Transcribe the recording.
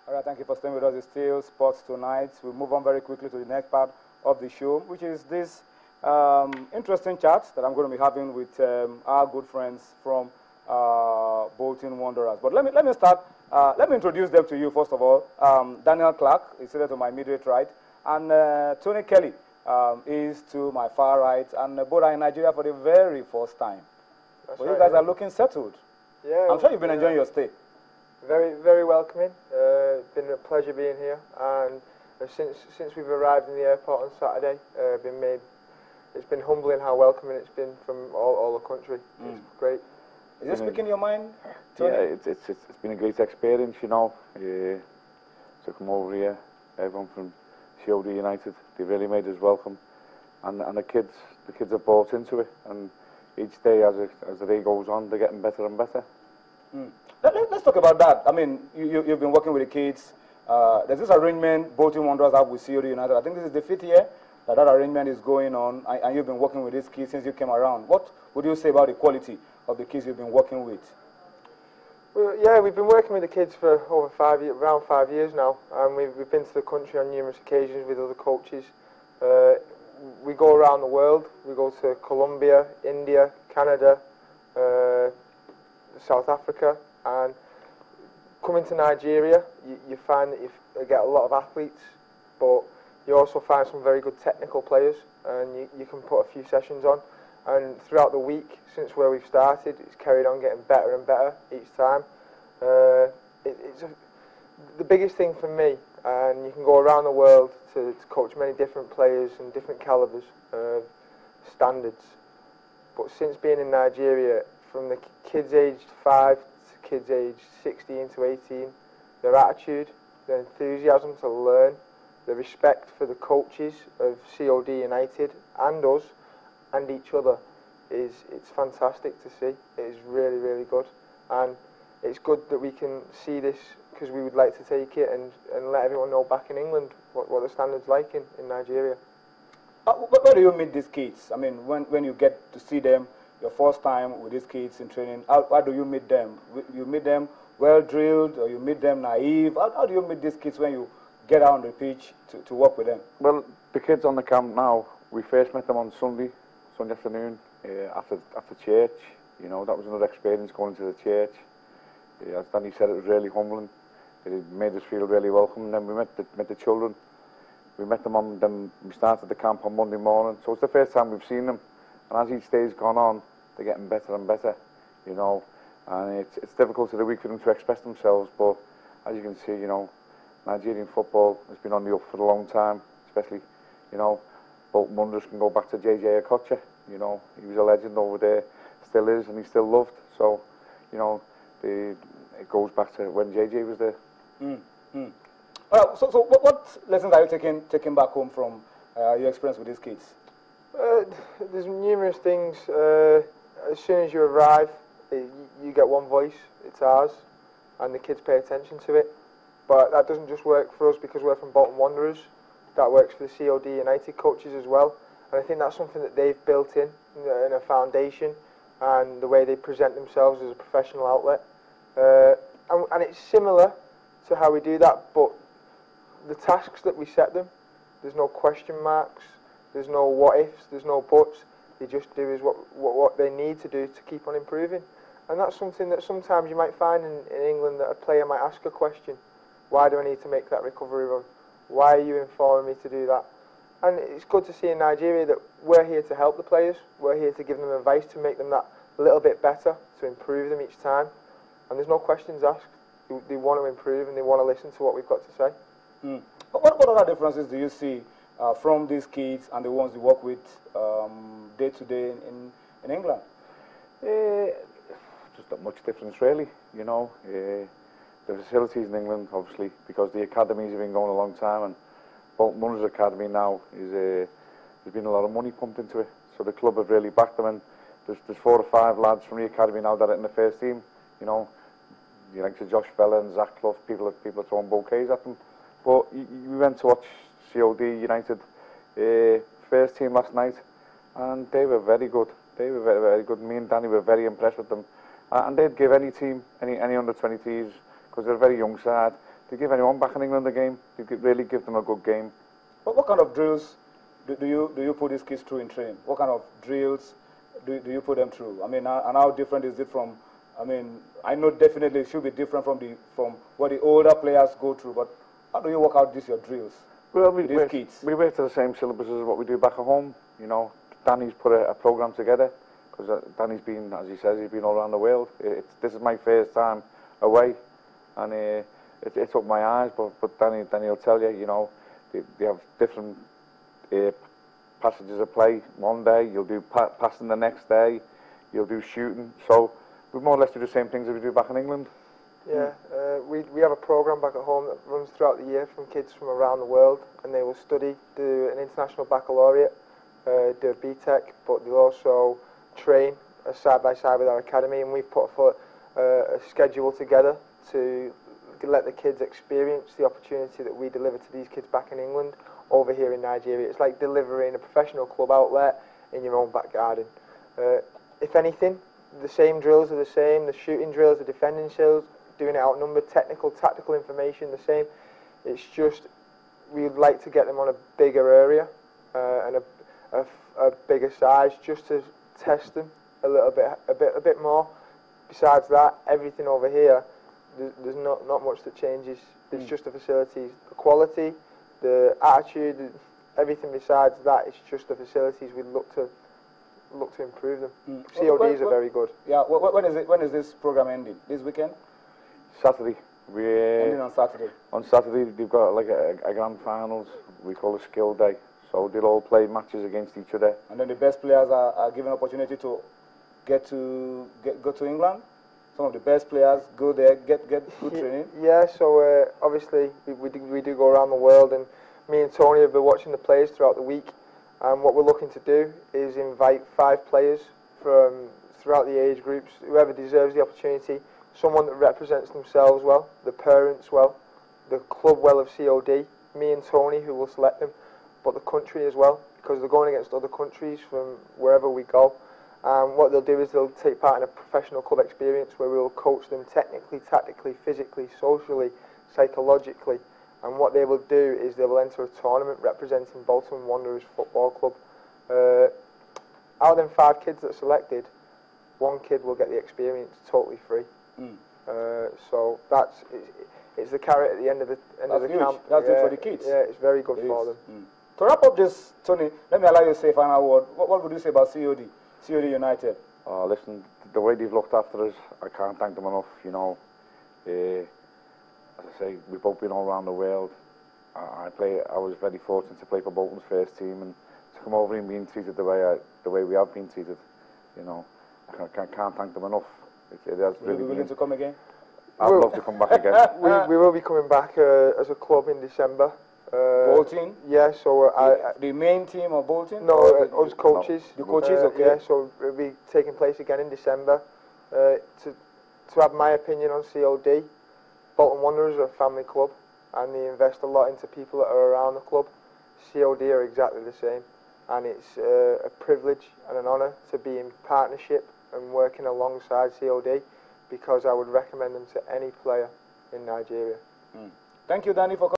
All right, thank you for staying with us. It's still sports tonight. We'll move on very quickly to the next part of the show, which is this interesting chat that I'm going to be having with our good friends from Bolton Wanderers. But let me start. Let me introduce them to you first of all. Daniel Clark is seated to my immediate right, and Tony Kelly is to my far right, and both are in Nigeria for the very first time. That's But right, you guys yeah. are looking settled. Yeah, I'm sure you've been enjoying your stay. Very, very welcoming. It's been a pleasure being here, and since we've arrived in the airport on Saturday, it's been humbling how welcoming it's been from all the country. It's great. Is it speaking your mind, Tony? Yeah, it's been a great experience, you know. To come over here, everyone from COD United, they really made us welcome, and the kids have bought into it, and each day as the day goes on, they're getting better and better. Let's talk about that. I mean, you've been working with the kids. There's this arrangement Bolton Wanderers have with COD United. I think this is the 5th year that arrangement is going on, and you've been working with these kids since you came around. What would you say about the quality of the kids you've been working with? Well, yeah, we've been working with the kids for over around 5 years now, and we've been to the country on numerous occasions with other coaches. We go around the world. We go to Colombia, India, Canada, South Africa, and coming to Nigeria, you find that you get a lot of athletes, but you also find some very good technical players, and you can put a few sessions on. And throughout the week, since where we've started, it's carried on getting better and better each time. The biggest thing for me, and you can go around the world to coach many different players and different calibers of standards. But since being in Nigeria, from the kids aged 5 to kids aged 16 to 18, their attitude, their enthusiasm to learn, the respect for the coaches of COD United and us and each other it's fantastic to see. It is really, really good, and it's good that we can see this because we would like to take it and let everyone know back in England what the standard's like in Nigeria. Where do you meet these kids? I mean, when you get to see them your first time with these kids in training, how do you meet them? You meet them well drilled, or you meet them naive? How do you meet these kids when you get out on the pitch to work with them? Well, the kids on the camp now, we first met them on Sunday afternoon after church. You know, that was another experience going to the church. As Danny said, it was really humbling. It made us feel really welcome. And then we met the children. We met them then we started the camp on Monday morning. So it's the first time we've seen them. And as each day's gone on, they're getting better and better, you know. And it's difficult in the week for them to express themselves, but as you can see, you know, Nigerian football has been on the up for a long time, especially, you know, Bolton Wanderers can go back to JJ Okocha, you know, he was a legend over there, still is, and he's still loved. So, you know, it goes back to when JJ was there. Well, so what lessons are you taking back home from your experience with these kids? There's numerous things. As soon as you arrive, you get one voice, it's ours, and the kids pay attention to it. But that doesn't just work for us because we're from Bolton Wanderers. That works for the COD United coaches as well. And I think that's something that they've built in a foundation, and the way they present themselves as a professional outlet. And it's similar to how we do that, but the tasks that we set them, there's no question marks, there's no what ifs, there's no buts. They just do is what they need to do to keep on improving. And that's something that sometimes you might find in England, that a player might ask a question. Why do I need to make that recovery run? Why are you informing me to do that? And it's good to see in Nigeria that we're here to help the players. We're here to give them advice to make them that little bit better, to improve them each time. And there's no questions asked. They want to improve and they want to listen to what we've got to say. What other differences do you see from these kids and the ones you work with day to day in England? Just not much difference really, you know. The facilities in England, obviously, because the academies have been going a long time, and Bolton Wanderers Academy now there's been a lot of money pumped into it, so the club have really backed them, and there's 4 or 5 lads from the academy now that are in the first team, you know. You like to Josh Vella and Zach Clough, people are throwing bouquets at them. But we went to watch COD United first team last night, and they were very good. They were very, very good. Me and Danny were very impressed with them. And they'd give any team, any under-23s, because they're a very young side, to give anyone back in England a game. You could really give them a good game. What kind of drills do you put these kids through in training? What kind of drills do you put them through? I mean, and how different is it from? I mean, I know definitely it should be different from what the older players go through. But how do you work out your drills? Well, with these kids? We work to the same syllabus as what we do back at home. You know, Danny's put a program together because Danny's been, as he says, he's been all around the world. This is my first time away, and it took my eyes. But Danny will tell you, you know, they have different passages of play. One day you'll do passing, the next day you'll do shooting. So we more or less do the same things as we do back in England. Yeah, we have a program back at home that runs throughout the year from kids from around the world, and they will study, do an international baccalaureate, do a BTEC, but they'll also train side by side with our academy, and we've put a schedule together to let the kids experience the opportunity that we deliver to these kids back in England over here in Nigeria. It's like delivering a professional club outlet in your own back garden. If anything, the same drills are the same, the shooting drills, the defending drills, doing it outnumbered, technical, tactical information the same. It's just we'd like to get them on a bigger area and a bigger size, just to test them a little bit, a bit more. Besides that, everything over here, there's not much that changes. It's just the facilities, the quality, the attitude, everything besides that. It's just the facilities. We look to improve them. CODs are very good. Yeah. When is this program ending? This weekend? Saturday. Ending on Saturday. On Saturday, they've got like a grand finals. We call a skill day. So they'll all play matches against each other. And then the best players are given opportunity to go to England. Some of the best players go there, get good training. Yeah. So obviously we do go around the world, and me and Tony have been watching the players throughout the week. And what we're looking to do is invite 5 players from throughout the age groups, whoever deserves the opportunity. Someone that represents themselves well, the parents well, the club well of COD, me and Tony who will select them, but the country as well, because they're going against other countries from wherever we go. And what they'll do is they'll take part in a professional club experience where we'll coach them technically, tactically, physically, socially, psychologically. And what they will do is they will enter a tournament representing Bolton Wanderers Football Club. Out of them 5 kids that are selected, 1 kid will get the experience totally free. So it's the carrot at the end of the camp. That's it for the kids. Yeah, it's very good for them. To wrap up this, Tony, let me allow you to say a final word. What would you say about COD United? Listen, the way they've looked after us, I can't thank them enough. You know, as I say, we've both been all around the world. I was very fortunate to play for Bolton's first team, and to come over and being treated the way we have been treated. You know, I can't thank them enough. It has Will you be willing to come again? I'd love to come back again. We will be coming back as a club in December. Bolton? Yeah, so the main team of Bolton? No, us coaches. The coaches, okay. Yeah, so it'll be taking place again in December. To have my opinion on COD, Bolton Wanderers are a family club, and they invest a lot into people that are around the club. COD are exactly the same, and it's a privilege and an honour to be in partnership and working alongside COD, because I would recommend them to any player in Nigeria. Thank you, Danny, for coming.